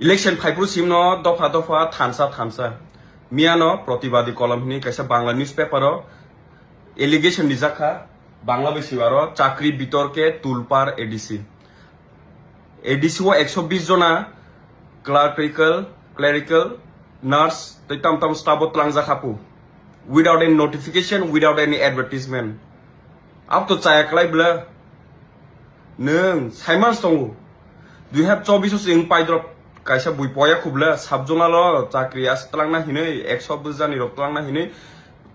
Election ফাইপ্রুসিম ন দফা দফা থানসা মিয়ানো প্রতিবাদী কলম হিনি কাইসা বাংলা নিউজ পেপার এলিগেশন নিজাখা বাংলা বেশিবার চাকরি বিতর্কে তুলপার এডিসি ও 120 জনা ক্লারিক্যাল নার্স তৈতাম তাম staff তলাংজাখাপু without any notification, without any advertisement. Up to Chayaklai Nung, Simon Stone. Do you have Chobiso sing Pydrop Kaisa Buipoya Kubla, Sabjonalo, Chakrias, Tlanga Hine, Exobuzani of Tlanga Hine,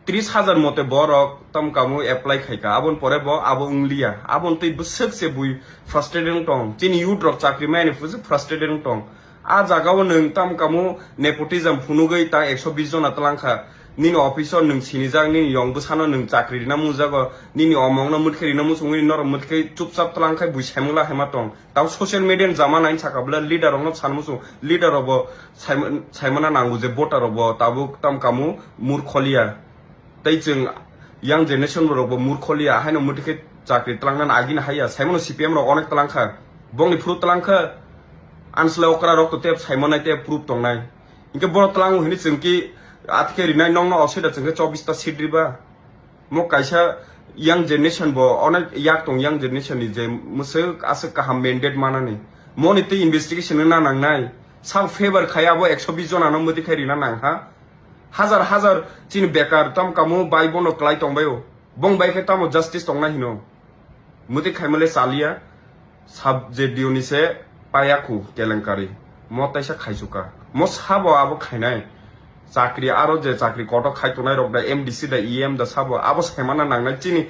3,000 mote borok, Tom Kamu, apply Kaika, Abon Porebo, Abon Lia, Abon Tibu Sexy Bui, frustrating tongue. Tin you drop Chakri man if it's a frustrating tongue. Azagawan, Tam Kamu, nepotism, Funugaita, Exobizon Atlanka. Nini officer nung sinijang nini yong busano nung chakri na mujago nini omong na mutkeri na musungin nor mutkeri chupsap talangkai bui semula hematong tau social media zaman nain sakabla leader ong sanmusu leader obo saimana nangu je voter obo tabuk tam kamu murkholia tai jeng young generation robo murkholia haino mutkeri chakri talangnan agin haya saimono CPM ro onek talangkha bongni proof talangkha ansle okra rok tep saimona te proof tongnai inke bor talangu hini jengki আজকে Rinnai নং অসুবিধা जोंखो 24টা seat দিবা মো কাইসা young generation বো অনেক ইয়াক দं young generation যে মুসो आसे काहाम मेंडेट मानानि मनिते इनभेस्टिगेशन ना नांनाय सां फेवर खायाबो 120 जनानो मदि खायरिना नांहा हाजार चिन बेकार तम कामो बाय बनो क्लाय तंबायो बं बायखे तम जस्टिस तंना हिनो मदि खायमले सालिया साब जे दिउनिसे पायाखु केलेंकारि म ताइसा खायसुका म साबो आबो खायनाय চাকরি আরো যে চাকরি কত খাইতনাই রক দা এমডিসি দা ইএম দা সাবো আবো সাইমানা নাংনাই চিনি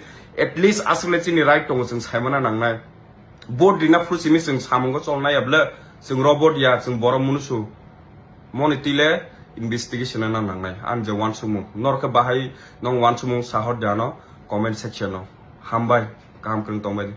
এটলিস্ট আসলে চিনি রাইট দङ जों साइमाना नांनाय बोर्ड दिना फुसिनि जों सामंगो चलनाय अब्ला जों रबट या जों बर मुनुसु मनितिले इनभेस्टिगेशन ना नांनाय आन जे वान सुमु नरखो बाहाय नं वान सुमु साहर दानो कमेन्ट सेक्शनाव हामबाय गाहाम खों तंबाय